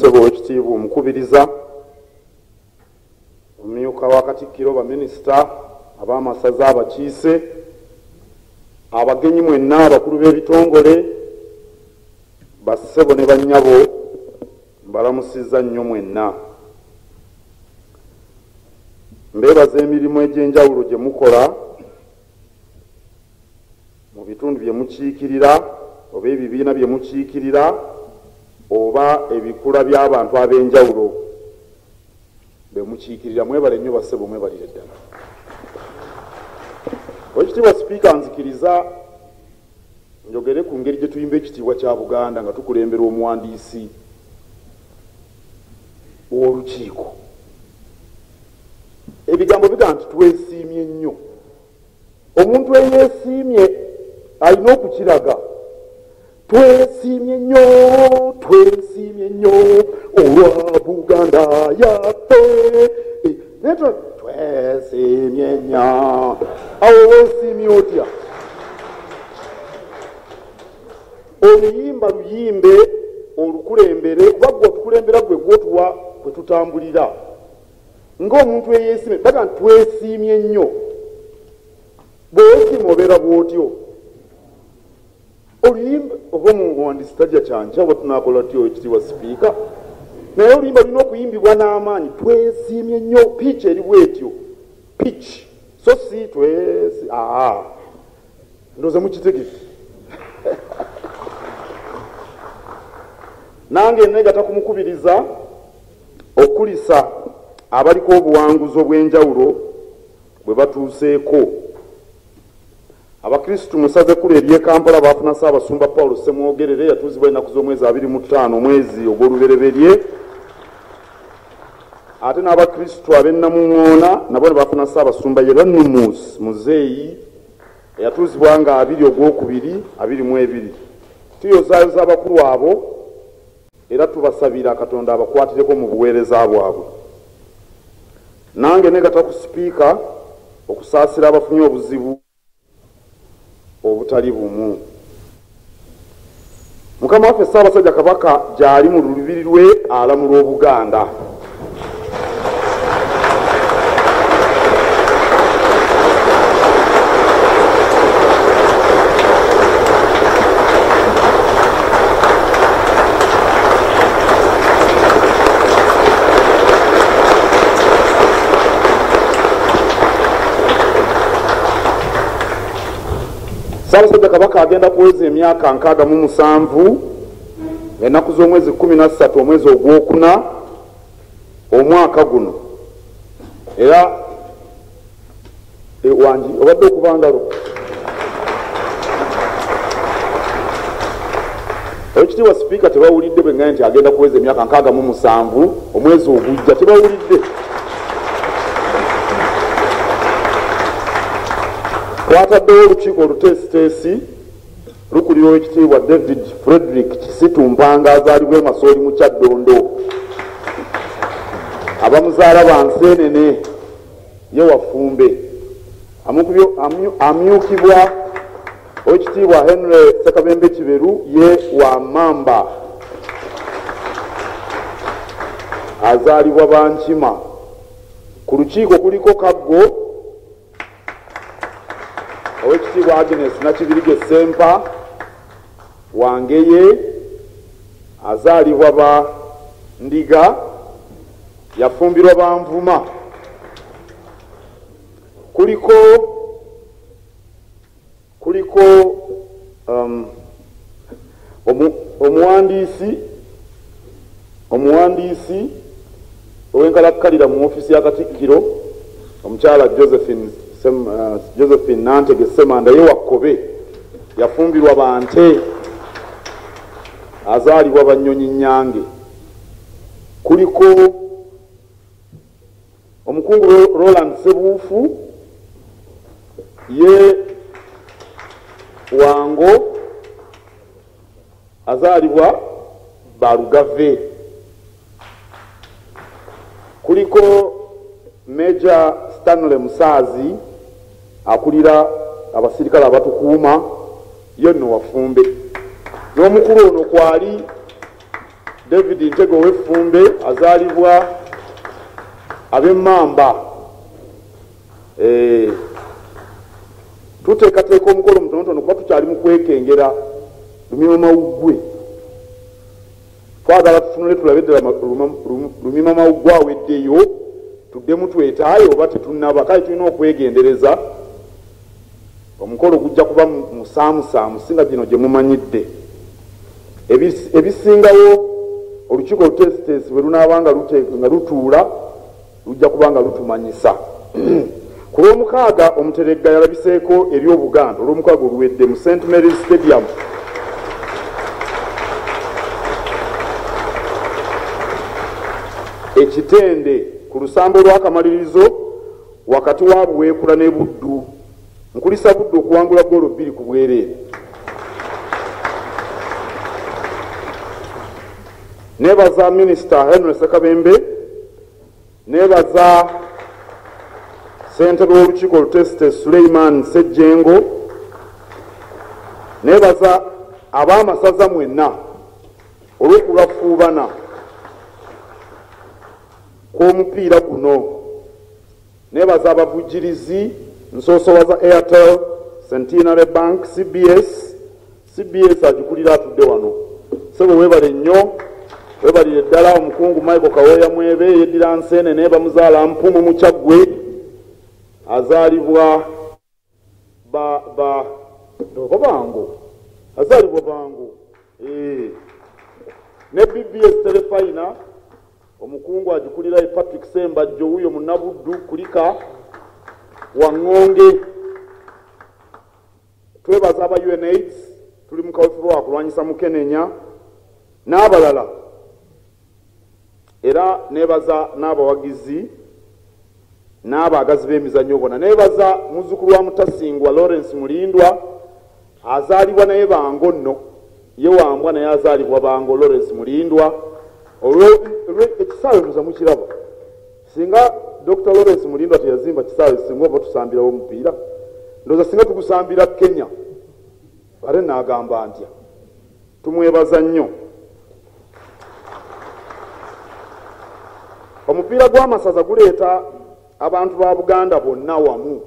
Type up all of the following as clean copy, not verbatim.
ssebo ekitiibwa omukubiriza omumyuka wa Katikkiro, baminisita, ab'amasaza, abakiise, abagenyi mwenna, abakulu b'ebitongole, bassebo ne bannyabo, mbalamusizza nnyo mwenna. Mbeebaza emirimu egy'enjawulo gye mukola mu bitundu bye mukiikirira oba ebibiina bye mukiikirira oba ebikula by'abantu ab'enjawulo be mukiikirira. Mwebale nnyo bassebo, mwebalire ddala. Oweekitiibwa Sipiika, nzikiriza njogere ku ngeri gye tuyimba ekitiibwa kya Buganda nga tukulembera omuwandiisi w'olukiiko. Ebigambo biga nti twesiimye nnyo. Omuntu eyeesiimye alina okukiraga. Twesiimye nnyo, twesiimye nnyo olwa Buganda yaffe. Twesiimye nnyo. Awo weesiimye otya? Oluyimba luyimbe olukulembere, kuba gwe otukulembera gwe gwotuwa kwe tutambulira. Ng'omuntu eyeesiimye baga nti twesiimye nnyo. Bw'osiima obeera bw'otyo. Oluyimba oba omuwandiisi tajja kyanca oba tunaakola tyo, Oweekitiibwa Sipiika, naye oluyimba lulina okuyimbibwa n'amaanyi. Twesiimye nnyo, pitch eri bw'etyo, pitch, so si ndowooza mukitegeke. Nange negata kumukubiriza okulisa abaliko obuwanguzi obw'enjawulo bwe batuuseeko. Abakristu musaze kule ery'e Kampala baafuna Ssaabasumba Paulo Ssemwogerere, yatuuzibwa ennaku z'omwezi 25 omwezi ogw'olubereberye. Ate n'Abakristu ab'e Namuŋŋoona nabo ne baafuna Ssaabasumba Yeranimus Muzeeyi, eyatuuzibwa nga 2 Ogwokubiri 22. Tuyozaayoza abakulu abo era tubasabira Katonda abakwatireko mu buweereza bwabwe. Nange negata ku Sipiika okusaasira abafunye obuzibu obutali bumu. Mukama waffe Ssaabasajja Kabaka gy'ali mu lubiri lwe alamula Obuganda. Ssaabasajja Kabaka agenda kuweza emyaka 67 ennaku z'omwezi 13 omwezi ogwokuna omwaka guno. Era wangi obadde okuba ngalo. Oweekitiibwa Sipiika, tebawulidde bwe ngambye nti agenda kuweza emyaka 67 omwezi ogujja, tebawulidde. Twataddewo olukiiko oluteesiteesi lukulira Oweekitiibwa David Frederick Kisitu Mpanga azaalibwa e Masooli mu Kyaddondo. Abamuzaala Banseenene ye Wafumbe. Amyukibwa Oweekitiibwa Henry Ssekabembe Kiberu ye Wamamba. Azaalibwa Bankima. Ku lukiiko kuliko Kaggo Oweekitiibwa Agnes Nakibirige Sempa Wangeye, azaalibwa ba Ndiga, yafumbirwa Banvuma. Kuliko omuwandiisi ow'enkalakkalira mu ofiisi ya Katikkiro, omukyala Josephine Nantege Semanda ye Wakobe, yafumbirwa Bante, azaalibwa Banyonyi Nyange. Kuliko omukungu Roland Sebuufu ye Wango, azaalibwa Barugave. Kuliko Major Stanley Musaazi akulira abasirikale abatukuuma, ye nno Wafumbe. N'omukulu ono kwali David Ntego w'Effumbe azaalibwa ab'Emmamba. Tuteekateeka omukolo mutonotono kuba tukyali mu kwekengera Lumima Mawuggwe. Twagala tutunule tulabe ddala Lumima Mawuggwe aweddeyo tuddemu twetaayo oba tetunnaba, kale tulina okwegendereza. Omukolo gujja kuba musaamusaamu singa gino gye mumanyidde. Ebisingawo olukiiko olutesitesi bwe lunaaba nga lutuula lujja kuba nga lutumanyisa. Ku lw'omukaaga Omuteregga yalabiseeko eri Obuganda olw'omukaaga oluwedde mu St. Mary's Stadium. Ekitende ku lusambo lw'akamalirizo wakati wa Buweekula ne Buddu. Nkulisa Buddu okuwangula goolo 2 ku bwereere. Nebaza Minisita Henry Ssekabembe, nebaza Ssentebe w'olukiiko olutesite Suleiman Ssejjengo, nebaza ab'amasaza mwenna olw'okulafuubana kw'omupiira guno, nebaza abavujjirizi nsoosowaza Airtel, Centenary Bank, CBS agikulira atudde wano. Sebo weebale nnyo, weebalire ddala omukungu Michael Kaweya Mwebe yeddira Nseenene bamuzaala Mpumu mu Kyaggwe azaalibwa bango ne BBS Telefina omukungu agikulira Patrick Sembajjo wuyo Munnabuddu kulika Wang'onge. Twebaza aba UNAIDS tuli mu kaweefube wa kulwanyisa Mukenenya n'abalala, era nebaza n'abawagizi n'abaagazi b'emizannyo bonna. Nebaza muzzukulu wa Mutasingwa Lawrence Mulindwa azaalibwa naye Bango nno, ye Wambwa naye azaalibwa Bango Lawrence Mulindwa. Ekisaawe ndoza mukiraba, singa Dr. Lawrence Mulindwa teyazimba kisaawe singa oba tusambirawo omupiira, ndoza singa tugusambira Kenya. Bare n'agamba ntya. Tumwebaza nnyo. Omupiira gw'amasaza guleeta abantu ba Buganda bonna wamu,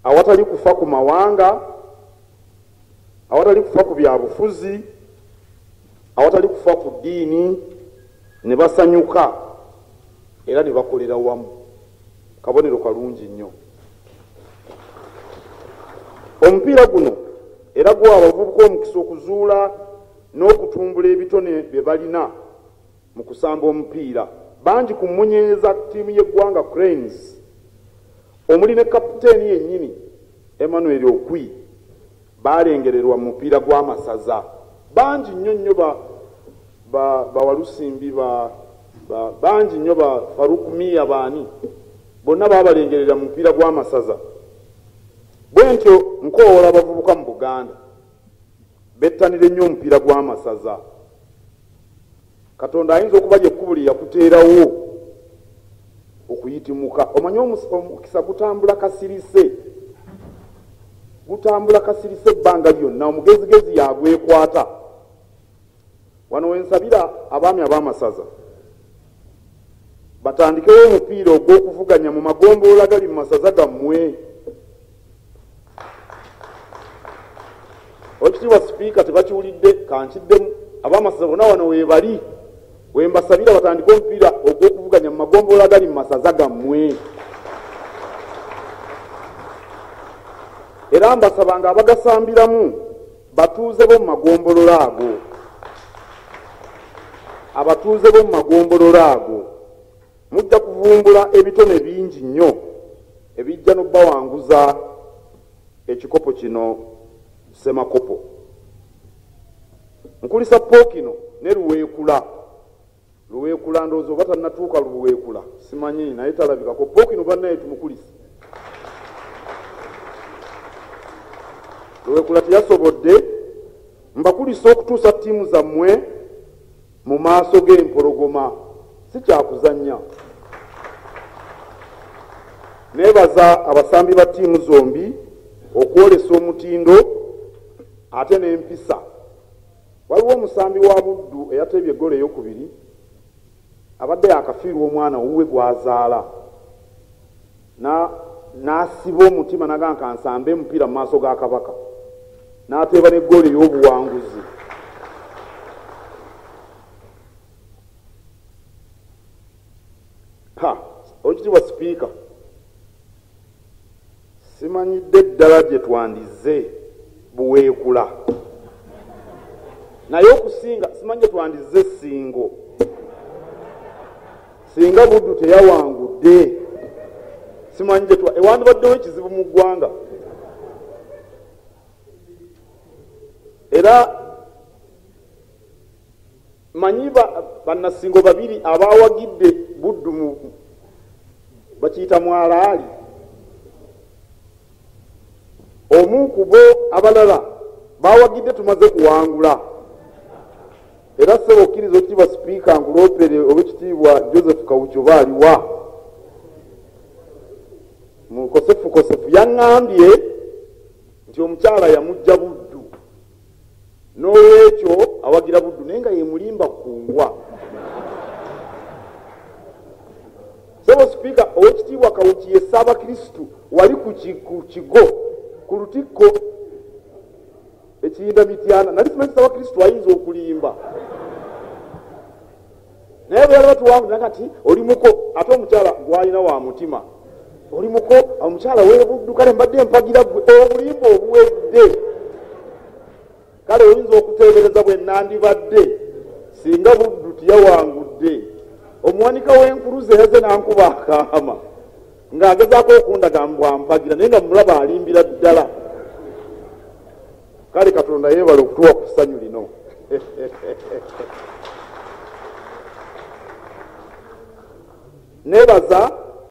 awatali kufa ku mawanga, awatali kufa ku byabufuzi, awatali kufa ku ddiini, ne basanyuka era ne bakolera wamu. Kabonero kalungi nnyo. Omupiira guno era guwa abavubuka omukisa okuzuula n'okutumbula ebitone bye balina mu kusamba omupiira. Bangi ku mmunyeeza ttiimu y'eggwanga Cranes omuli ne kapiteeni yennyini Emmanuel Okwi balengererwa mu mupiira gw'amasaza. Bangi nnyo nnyo bawalusimbi bangi nnyo ba Faruk Miya baani bonna babalengerera mu mupiira gw'amasaza. Bwe ntyo nkoowola abavubuka mu Buganda bettanire nnyo omupiira gw'amasaza. Katonda ayinza okuba ekkubo lye yakuteerawo okuyitimuka. Omanyi omukisa gutambula kasirise, ebbanga lyonna, omugezigezi yagwekwata. Wano wensabira abaami ab'amasaza batandikewo omupiira ogw'okuvuganya mu magombolola gali mu masaza gammwe. Oweekitiibwa Sipiika tebakiwulidde kankiddemu, ab'amasaza bonna wano weebali, wembasabira batandike omupiira ogw'okuvuganya mu magombolola gali mu masaza gammwe. Era mbasabanga abagasambiramu batuuze bo mu magombolola ago, abatuuze bo mu magombolola ago mujja kuvumbula ebitone bingi nnyo ebijja n'obbawanguza ekikopo kino Semakopo. Nkulisa Pookino ne Luweekula ndowooza oba tannatuuka Luweekula simanyi naye talabikako. Pookino bannaye tumukulisa. Luweekula teyasobodde. Mbakulisa okutuusa ttiimu zammwe mu maaso g'empologoma, si kyakuzannya. Nebaza abasambi ba ttiimu zombi okwolesa omutindo ate n'empisa waliwo omusambi wa Buddu eyateebye eggolo ey'okubiri abadde yakafiirwa omwana owuwe gwazaala n'asiba omutima naga nka nsambe omupiira mu maaso ga kabaka n'ateeba n'eggolo ey'obuwanguzi. Oweekitiibwa Sipiika, simanyidde ddala gye twandize buweekula naye okusinga simanyi gye twandize singo singa Buddu teyawangudde simanyi gye ewandibaddewo ekizibu mu ggwanga. Era manyi bannasingo babiri abawagidde Buddu mu bakiyita mwalaali, omu ku bo abalala bawagidde tumaze kuwangula. Era ssebo okkiriza Oweekitiibwa Sipiika nkuloopere Oweekitiibwa Joseph Kawuki oba aliwa mu Kosefu yaŋŋambye nti omukyala yamugja Buddu n'olwekyo awagira Buddu naye nga ye mulimba kkungwa. Ssebo Sipiika, Oweekitiibwa Kawuki ye Ssaabakristu wali ku kigo ku lutikko ekiyinda mityana nali simanyi Ssaabakristu ayinza okulimba naye bwe yali batuwangulira kati oli muko ate omukyala gwalina wa mutima oli muko omukyala w'e Buddu kale mbadde mpagira gwe obulimba obuwedde kale oyinza okuteebereza bwe nandibadde singa Buddu tiyawangudde. Omuwanika w'enkuluze yaze n'ankuba akaama ng'agezaako okundaga mbwampagira naye nga mulaba alimbira ddala. Kale Katonda yeebala okutuwa ku ssanyu lino. Neebaza